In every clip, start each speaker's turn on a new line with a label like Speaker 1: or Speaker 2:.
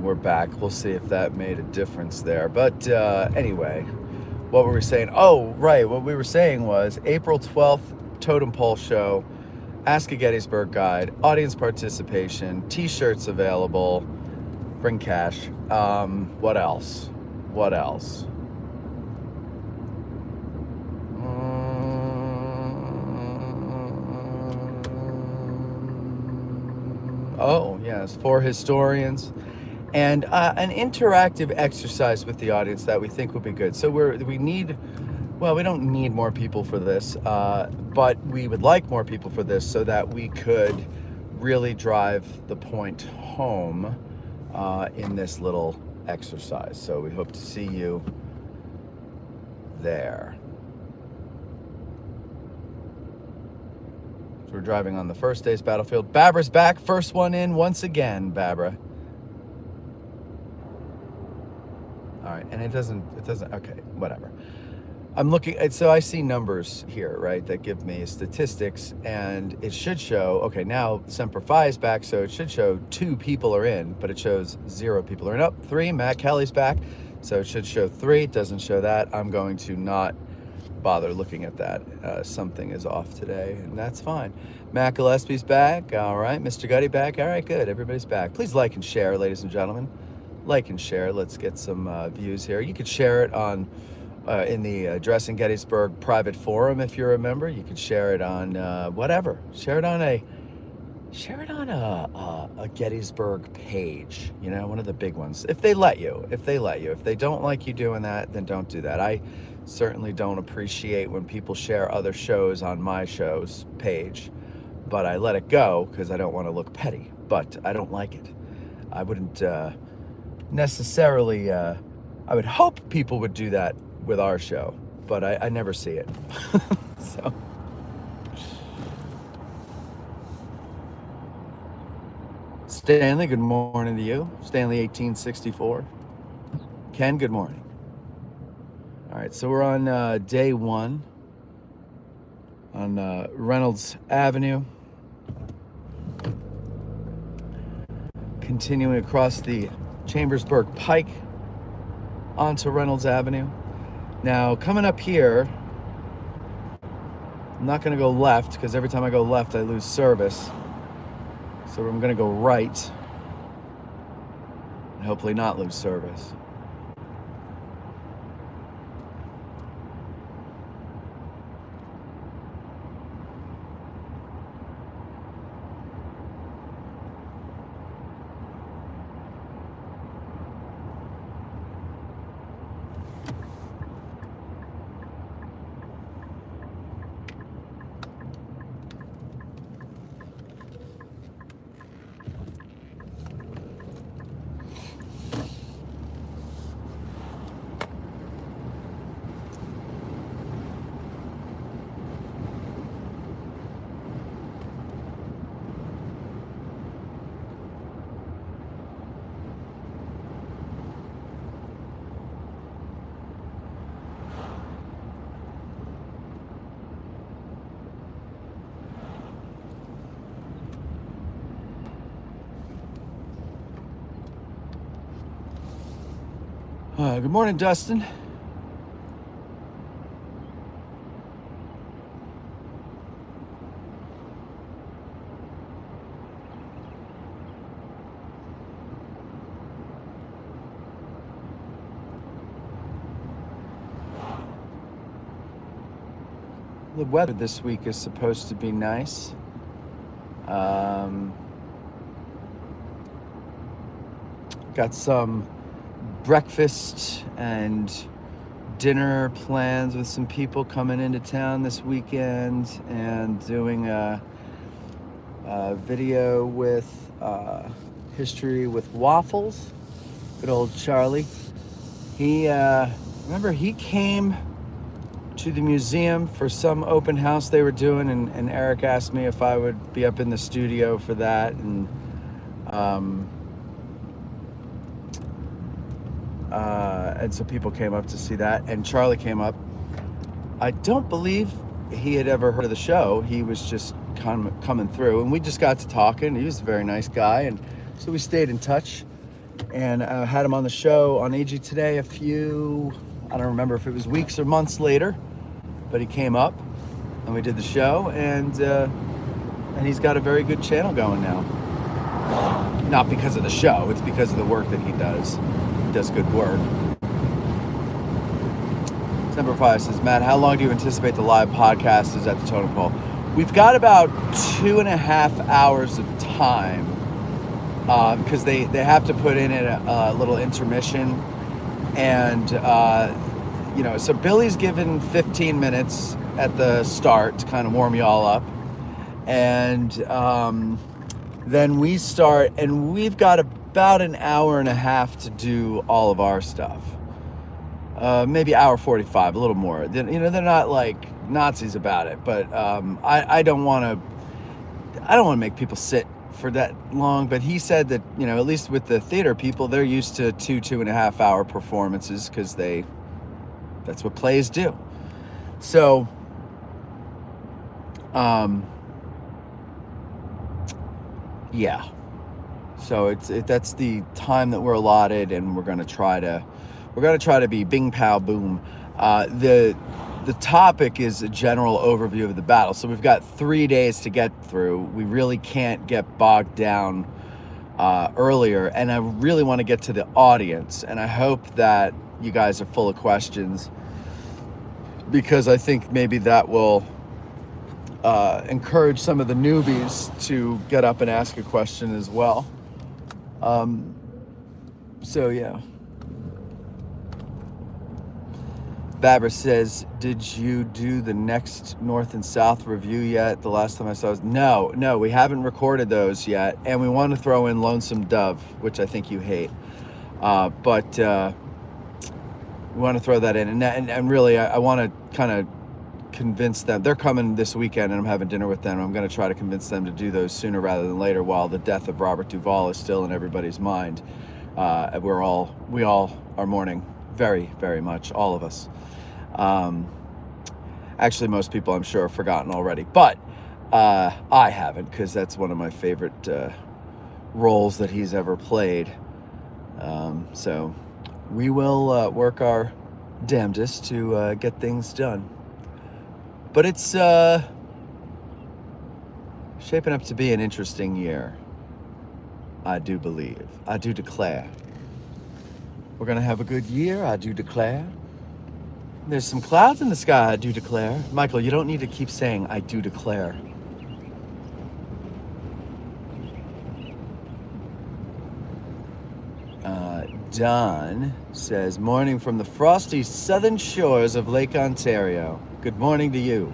Speaker 1: we're back. We'll see if that made a difference there. But anyway, what were we saying? Oh, right. What we were saying was April 12th, Totem Pole Show, Ask a Gettysburg Guide, audience participation, t-shirts available, bring cash. What else? What else? Oh, yes, for historians. And an interactive exercise with the audience that we think would be good. So we don't need more people for this, but we would like more people for this so that we could really drive the point home in this little exercise. So we hope to see you there. So we're driving on the first day's battlefield. Babra's back, first one in once again, Babra. All right, and it doesn't, okay, whatever. I'm looking, so I see numbers here, right, that give me statistics, and it should show, okay, now Semper Fi is back, so it should show 2 people are in, but it shows 0 people are in. Up 3, Matt Kelly's back, so it should show 3, it doesn't show that. I'm going to not bother looking at that. Something is off today, and that's fine. Matt Gillespie's back, all right, Mr. Gutty back, all right, good, everybody's back. Please like and share, ladies and gentlemen. Like and share. Let's get some views here. You could share it on in the Addressing Gettysburg private forum if you're a member. You could share it on whatever. Share it on a Gettysburg page. You know, one of the big ones. If they let you. If they don't like you doing that, then don't do that. I certainly don't appreciate when people share other shows on my show's page, but I let it go because I don't want to look petty. But I don't like it. I wouldn't. Necessarily, I would hope people would do that with our show, but I never see it. So, Stanley, good morning to you. Stanley 1864. Ken, good morning. All right, so we're on day 1 on Reynolds Avenue. Continuing across the Chambersburg Pike onto Reynolds Avenue. Now, coming up here, I'm not going to go left because every time I go left, I lose service. So I'm going to go right and hopefully not lose service. Good morning, Dustin. The weather this week is supposed to be nice. Got some breakfast and dinner plans with some people coming into town this weekend, and doing a video with History with Waffles. Good old Charlie. He came to the museum for some open house they were doing, and Eric asked me if I would be up in the studio for that, and so people came up to see that, and Charlie came up. I don't believe he had ever heard of the show. He was just coming through, and we just got to talking. He was a very nice guy, and so we stayed in touch. And I had him on the show on AG Today a few, I don't remember if it was weeks or months later, but he came up and we did the show, and he's got a very good channel going now. Not because of the show, it's because of the work that he does. He does good work. Semper Fi says, Matt, how long do you anticipate the live podcast is at the totem pole? We've got about 2.5 hours of time, because they have to put in a little intermission. And, so Billy's given 15 minutes at the start to kind of warm you all up. And then we start, and we've got about an hour and a half to do all of our stuff. Maybe hour 45, a little more. They're not like Nazis about it, but I don't want to make people sit for that long. But he said that, at least with the theater people, they're used to 2.5 hour performances, because that's what plays do. So, yeah. So that's the time that we're allotted, and we're gonna try to be bing pow boom. The topic is a general overview of the battle. So we've got 3 days to get through. We really can't get bogged down earlier, and I really want to get to the audience, and I hope that you guys are full of questions, because I think maybe that will encourage some of the newbies to get up and ask a question as well. So yeah. Babber says, did you do the next North and South review yet? The last time I saw it, no, we haven't recorded those yet. And we want to throw in Lonesome Dove, which I think you hate. But we want to throw that in. And really, I want to kind of convince them. They're coming this weekend, and I'm having dinner with them. I'm going to try to convince them to do those sooner rather than later, while the death of Robert Duvall is still in everybody's mind. We all are mourning very, very much, all of us. Actually, most people, I'm sure, have forgotten already, but I haven't, because that's one of my favorite roles that he's ever played. So we will work our damnedest to get things done. But it's shaping up to be an interesting year. I do believe. I do declare. We're going to have a good year, I do declare. There's some clouds in the sky, I do declare. Michael, you don't need to keep saying, I do declare. Don says, morning from the frosty southern shores of Lake Ontario. Good morning to you.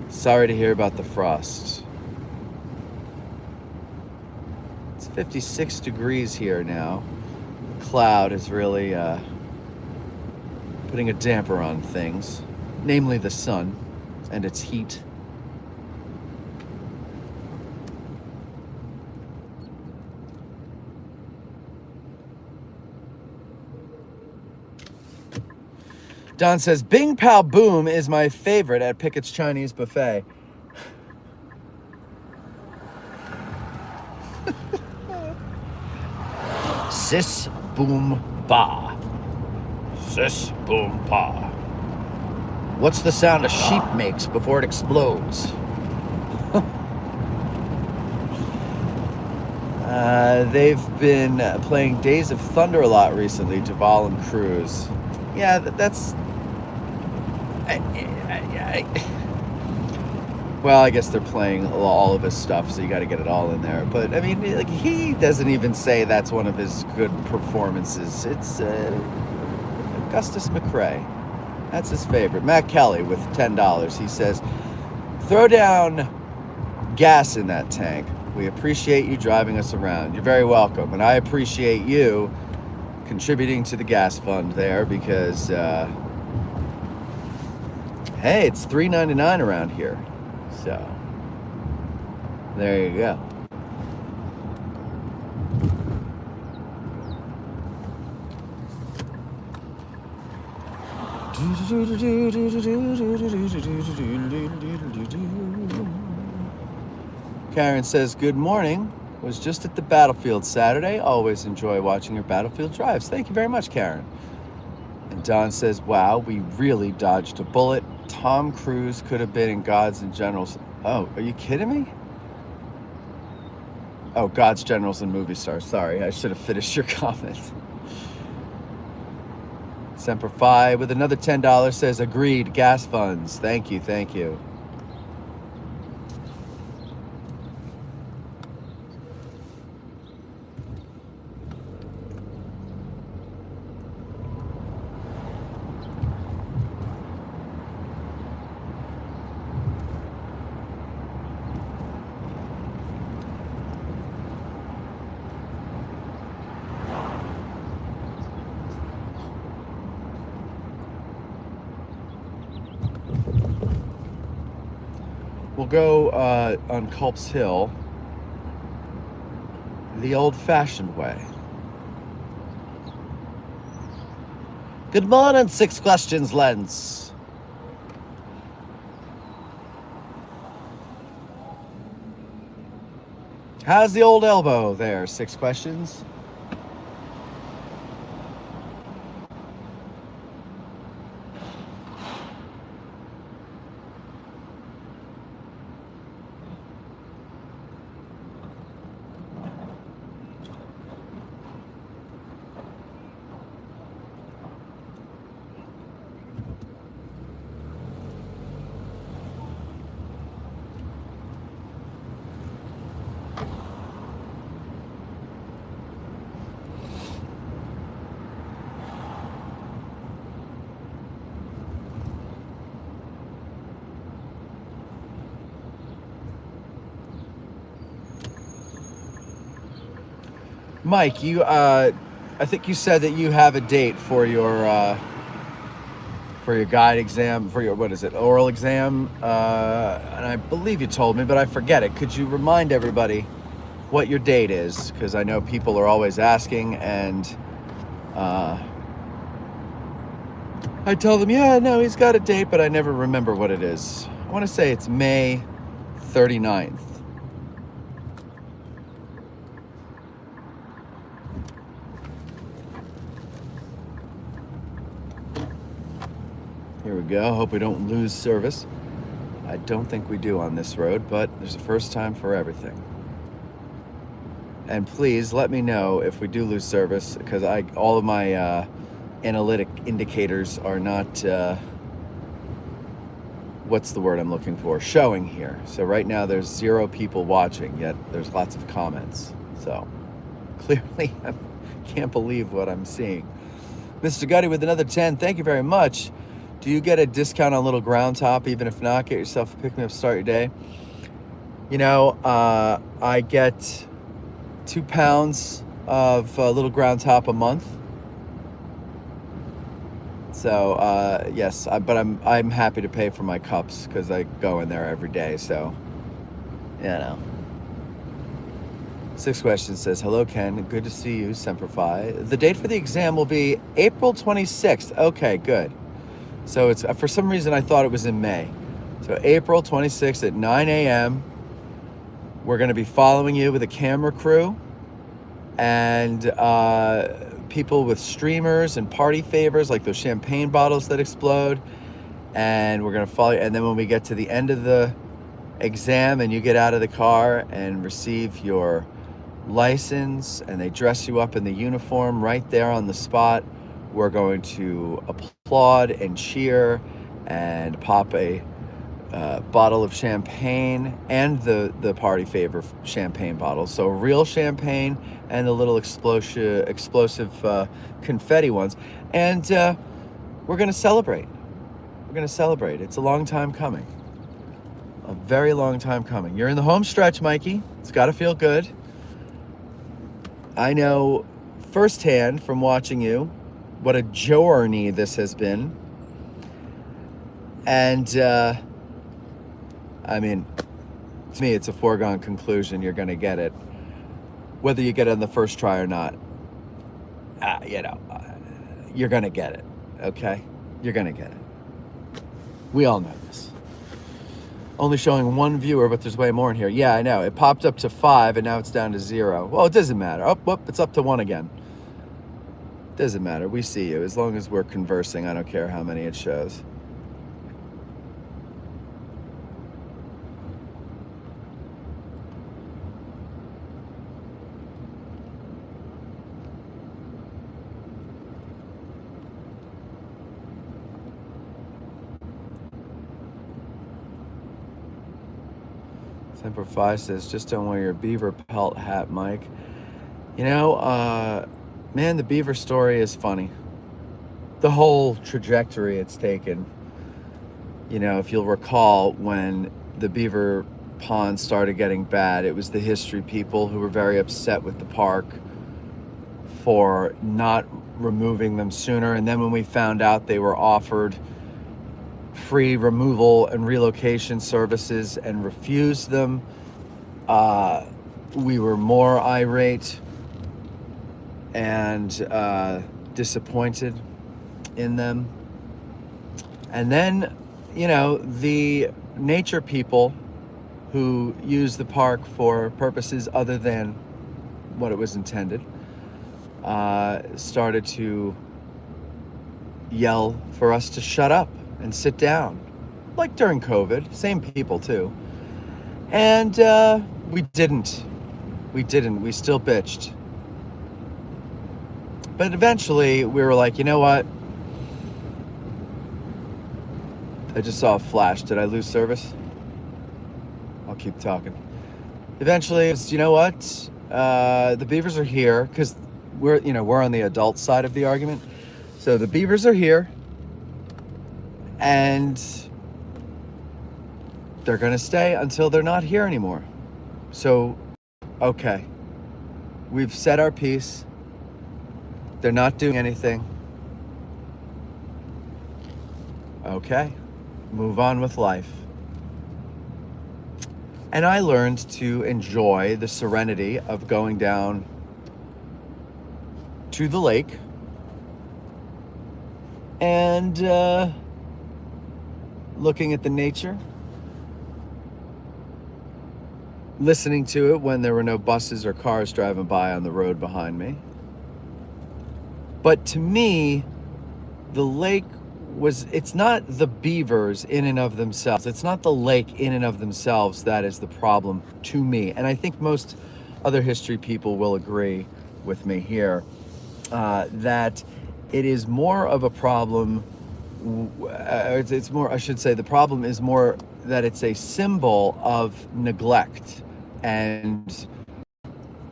Speaker 1: Sorry to hear about the frost. It's 56 degrees here now. The cloud is really putting a damper on things, namely the sun and its heat. Don says, Bing Pow Boom is my favorite at Pickett's Chinese Buffet. Sis boom ba. Sis boom ba. What's the sound a sheep makes before it explodes? They've been playing Days of Thunder a lot recently, Duvall and Cruz. Yeah, that's... Well, I guess they're playing all of his stuff, so you got to get it all in there. But, I mean, like, he doesn't even say that's one of his good performances. It's Augustus McCrae. That's his favorite. Matt Kelly with $10. He says, throw down gas in that tank. We appreciate you driving us around. You're very welcome. And I appreciate you contributing to the gas fund there, because hey, it's $3.99 around here, so there you go. Karen says, good morning. Was just at the battlefield Saturday. Always enjoy watching your battlefield drives. Thank you very much, Karen. And Don says, wow, we really dodged a bullet. Tom Cruise could have been in Gods and Generals. Oh, are you kidding me? Oh, Gods, Generals, and Movie Stars. Sorry, I should have finished your comment. Semper Fi with another $10 says, agreed, gas funds. Thank you, thank you. We'll go on Culp's Hill the old-fashioned way. Good morning, Six Questions Lens. How's the old elbow there, Six Questions? Mike, you, I think you said that you have a date for your guide exam, for your, what is it, oral exam, and I believe you told me, but I forget it. Could you remind everybody what your date is? Because I know people are always asking, and I tell them, yeah, no, he's got a date, but I never remember what it is. I want to say it's May 39th. Here we go. Hope we don't lose service. I don't think we do on this road, but there's a first time for everything. And please let me know if we do lose service, because all of my analytic indicators are not, what's the word I'm looking for? Showing here. So right now there's 0 people watching, yet there's lots of comments. So clearly I can't believe what I'm seeing. Mr. Gutty with another 10. Thank you very much. Do you get a discount on Little Ground Top? Even if not, get yourself a pick-me-up, start your day. You know, I get 2 pounds of Little Ground Top a month. So yes, but I'm happy to pay for my cups because I go in there every day. So, you know. Six Questions says, hello, Ken. Good to see you, Semper Fi. The date for the exam will be April 26th. Okay, good. So it's, for some reason, I thought it was in May. So April 26th at 9 a.m. We're going to be following you with a camera crew and people with streamers and party favors, like those champagne bottles that explode. And we're going to follow you. And then when we get to the end of the exam and you get out of the car and receive your license and they dress you up in the uniform right there on the spot, we're going to applaud and cheer and pop a bottle of champagne and the party favor champagne bottle. So real champagne and the little explosive confetti ones. And we're going to celebrate. We're going to celebrate. It's a long time coming. A very long time coming. You're in the home stretch, Mikey. It's got to feel good. I know firsthand from watching you what a journey this has been. And, I mean, to me, it's a foregone conclusion you're going to get it. Whether you get it on the first try or not, you're going to get it, okay? You're going to get it. We all know this. Only showing one viewer, but there's way more in here. Yeah, I know. It popped up to 5 and now it's down to 0. Well, it doesn't matter. Oh, it's up to 1 again. Doesn't matter. We see you. As long as we're conversing, I don't care how many it shows. Semper Fi says, just don't wear your beaver pelt hat, Mike. You know, man, the beaver story is funny. The whole trajectory it's taken. You know, if you'll recall, when the beaver pond started getting bad, it was the history people who were very upset with the park for not removing them sooner. And then when we found out they were offered free removal and relocation services and refused them, we were more irate and disappointed in them. And then, you know, the nature people who use the park for purposes other than what it was intended started to yell for us to shut up and sit down, like during COVID. Same people too. And we didn't. We still bitched. But eventually we were like, you know what? I just saw a flash. Did I lose service? I'll keep talking. Eventually, it's, you know what? The beavers are here because we're on the adult side of the argument. So the beavers are here, and they're going to stay until they're not here anymore. So, okay, we've said our piece. They're not doing anything. Okay, move on with life. And I learned to enjoy the serenity of going down to the lake and looking at the nature, listening to it when there were no buses or cars driving by on the road behind me. But to me, the lake it's not the beavers in and of themselves. It's not the lake in and of themselves that is the problem to me. And I think most other history people will agree with me here, that it is more of a problem. It's more, I should say, the problem is more that it's a symbol of neglect and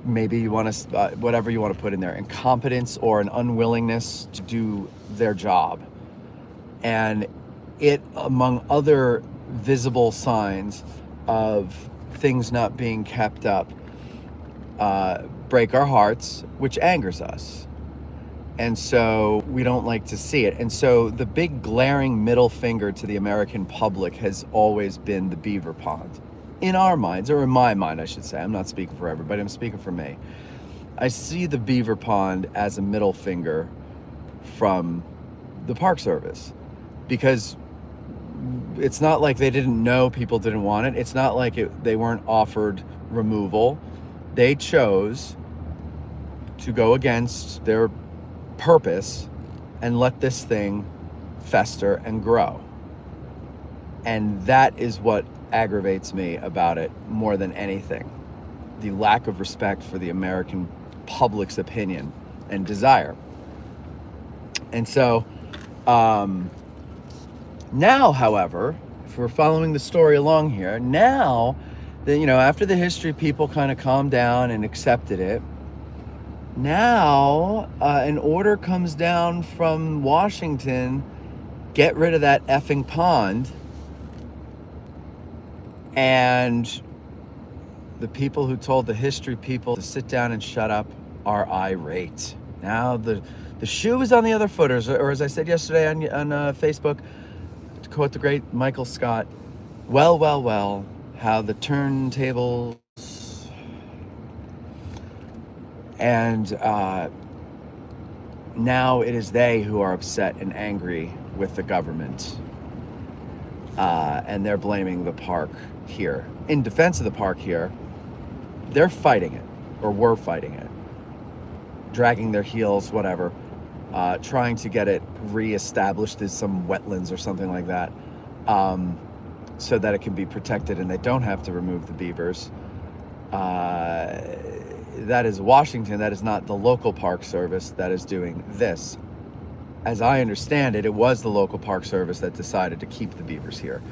Speaker 1: maybe you want to, whatever you want to put in there, incompetence or an unwillingness to do their job. And it, among other visible signs of things not being kept up, break our hearts, which angers us. And so we don't like to see it. And so the big glaring middle finger to the American public has always been the beaver pond. In our minds, or in my mind, I should say. I'm not speaking for everybody, I'm speaking for me. I see the beaver pond as a middle finger from the Park Service, because it's not like they didn't know people didn't want it. It's not like they weren't offered removal. They chose to go against their purpose and let this thing fester and grow. And that is what aggravates me about it more than anything. The lack of respect for the American public's opinion and desire. And so, now, however, if we're following the story along here, now, after the history people kind of calmed down and accepted it, now an order comes down from Washington, get rid of that effing pond. And the people who told the history people to sit down and shut up are irate. Now the shoe is on the other foot, or as I said yesterday on Facebook, to quote the great Michael Scott, well, how the turntables. And now it is they who are upset and angry with the government. and they're blaming the park here. In defense of the park here, they're fighting it, or were fighting it, dragging their heels, whatever, trying to get it reestablished as some wetlands or something like that, so that it can be protected and they don't have to remove the beavers. That is Washington. That is not the local park service that is doing this. As I understand it, it was the local park service that decided to keep the beavers here.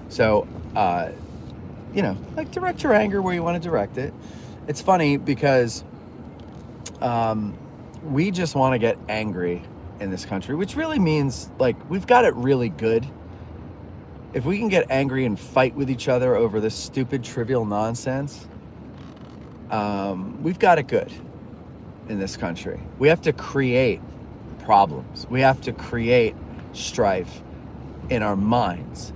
Speaker 1: So, like, direct your anger where you want to direct it. It's funny because we just want to get angry in this country, which really means, like, we've got it really good. If we can get angry and fight with each other over this stupid, trivial nonsense, we've got it good in this country. We have to create problems. We have to create strife in our minds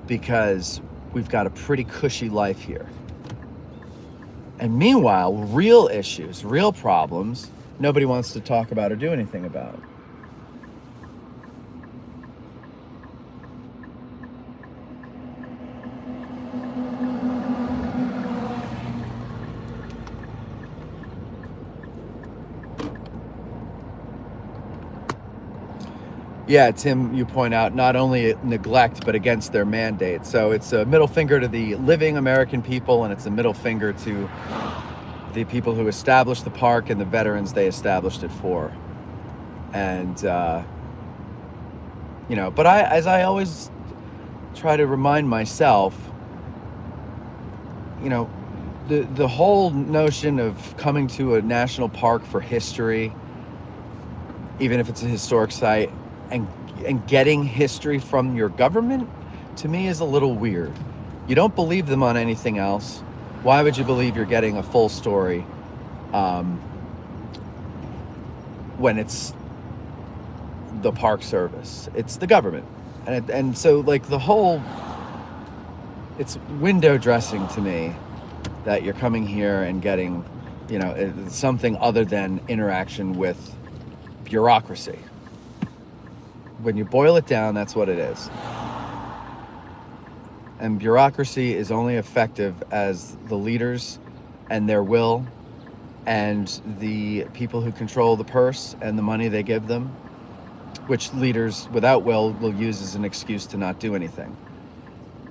Speaker 1: because we've got a pretty cushy life here. And meanwhile, real issues, real problems, nobody wants to talk about or do anything about. Yeah, Tim, you point out not only neglect, but against their mandate. So it's a middle finger to the living American people, and it's a middle finger to the people who established the park and the veterans they established it for. And, but as I always try to remind myself, the whole notion of coming to a national park for history, even if it's a historic site, and getting history from your government, to me, is a little weird. You don't believe them on anything else. Why would you believe you're getting a full story when it's the Park Service? It's the government. And so, like, it's window dressing to me that you're coming here and getting, something other than interaction with bureaucracy. When you boil it down, that's what it is. And bureaucracy is only effective as the leaders and their will and the people who control the purse and the money they give them, which leaders without will use as an excuse to not do anything.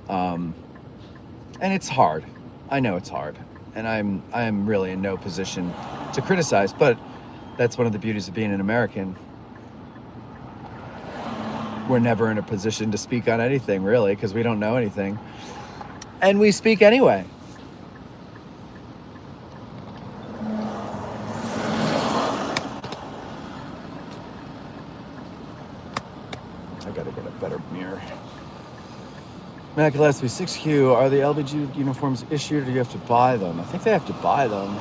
Speaker 1: And it's hard. I know it's hard. And I'm really in no position to criticize, but that's one of the beauties of being an American. We're never in a position to speak on anything, really, because we don't know anything. And we speak anyway. I gotta get a better mirror. Matt Gillespie, 6Q, are the LBG uniforms issued or do you have to buy them? I think they have to buy them.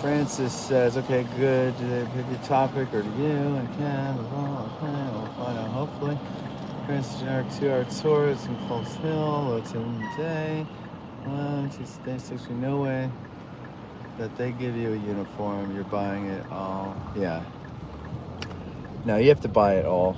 Speaker 1: Francis says, okay, good. Do they pick a topic or do you? I can. We'll find out, hopefully. Francis, generic 2-hour tours in Coles Hill, low today. 6 no way that they give you a uniform. You're buying it all. Yeah. No, you have to buy it all.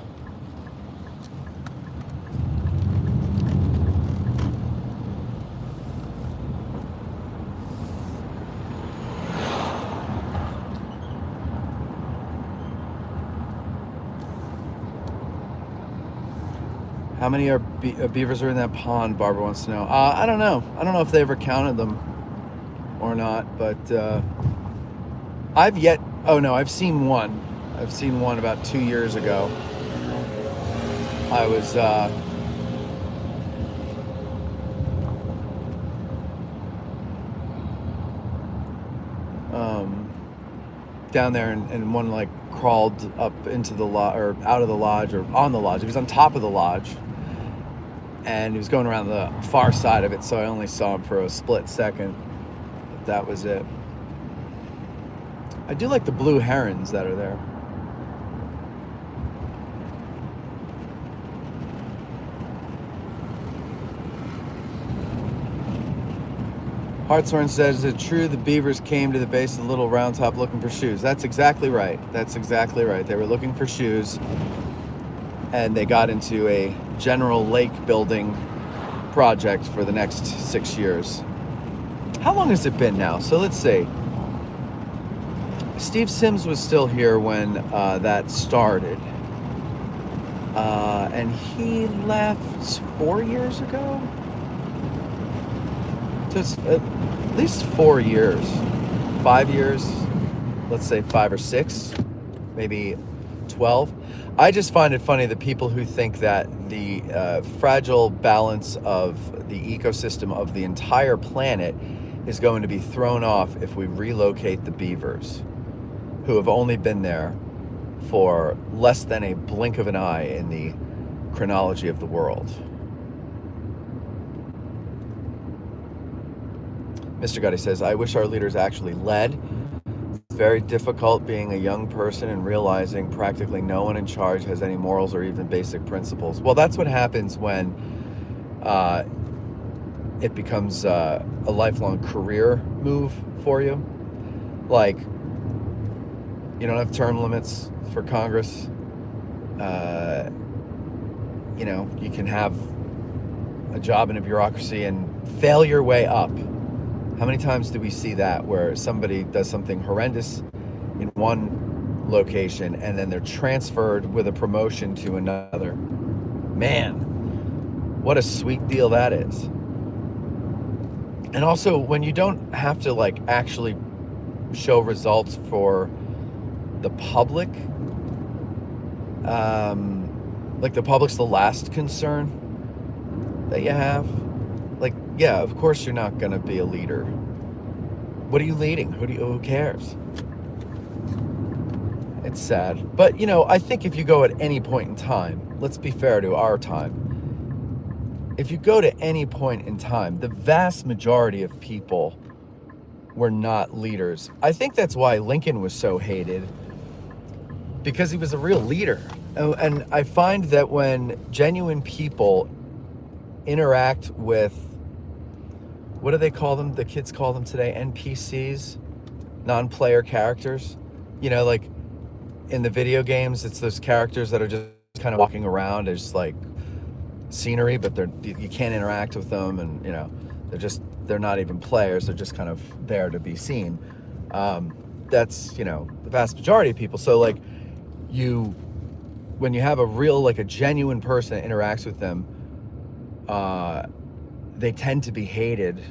Speaker 1: How many beavers are in that pond? Barbara wants to know. I don't know. I don't know if they ever counted them or not, but I've seen one. I've seen one about 2 years ago. I was down there and one like crawled up into the lodge or out of the lodge or on the lodge. He was on top of the lodge and he was going around the far side of it, so I only saw him for a split second. But that was it. I do like the blue herons that are there. Hartshorn says, is it true the beavers came to the base of the Little Round Top looking for shoes? That's exactly right. That's exactly right. They were looking for shoes. and they got into a General Lake building project for the next 6 years. How long has it been now? So let's see. Steve Sims was still here when that started. And he left 4 years ago? So it's at least 4 years. 5 years, let's say 5 or 6, maybe 12. I just find it funny that people who think that the fragile balance of the ecosystem of the entire planet is going to be thrown off if we relocate the beavers, who have only been there for less than a blink of an eye in the chronology of the world. Mr. Gotti says, I wish our leaders actually led. It's very difficult being a young person and realizing practically no one in charge has any morals or even basic principles. Well, that's what happens when it becomes a lifelong career move for you. Like, you don't have term limits for Congress. You know, you can have a job in a bureaucracy and fail your way up. How many times do we see that where somebody does something horrendous in one location and then they're transferred with a promotion to another? Man, what a sweet deal that is. And also, when you don't have to like actually show results for the public, like the public's the last concern that you have. Like, yeah, of course you're not gonna be a leader. What are you leading? Who cares? It's sad. But, you know, I think if you go at any point in time, let's be fair to our time, if you go to any point in time, the vast majority of people were not leaders. I think that's why Lincoln was so hated, because he was a real leader. And I find that when genuine people interact with, what do they call them? The kids call them today NPCs, non-player characters. You know, like in the video games, it's those characters that are just kind of walking around as like scenery, but you can't interact with them, and you know, they're not even players. They're just kind of there to be seen. That's, you know, the vast majority of people. So like when you have a real, like a genuine person that interacts with them, they tend to be hated,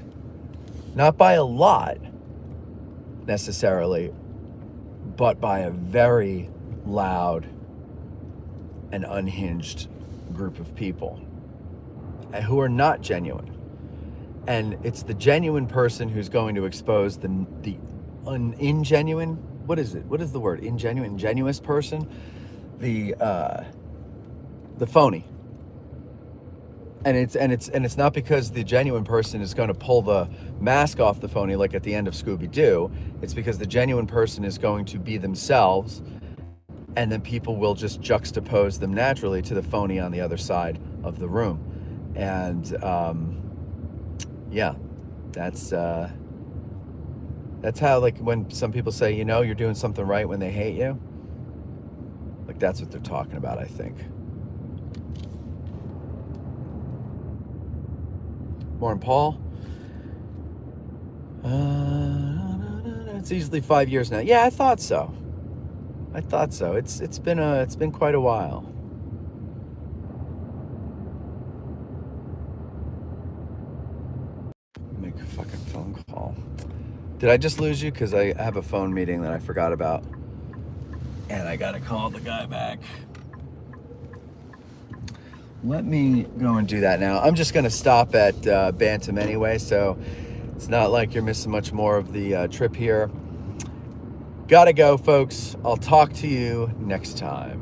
Speaker 1: not by a lot necessarily, but by a very loud and unhinged group of people who are not genuine. And it's the genuine person who's going to expose the ingenuine, what is it? What is the word? Ingenuous person? The phony. And it's not because the genuine person is going to pull the mask off the phony like at the end of Scooby-Doo. It's because the genuine person is going to be themselves, and then people will just juxtapose them naturally to the phony on the other side of the room. And yeah, that's how, like, when some people say, you know, you're doing something right when they hate you, like that's what they're talking about, I think. Warren Paul. It's easily 5 years now. Yeah, I thought so. It's been quite a while. Make a fucking phone call. Did I just lose you? Because I have a phone meeting that I forgot about, and I gotta call the guy back. Let me go and do that now. I'm just gonna stop at Bantam anyway, so it's not like you're missing much more of the trip here. Gotta go, folks. I'll talk to you next time.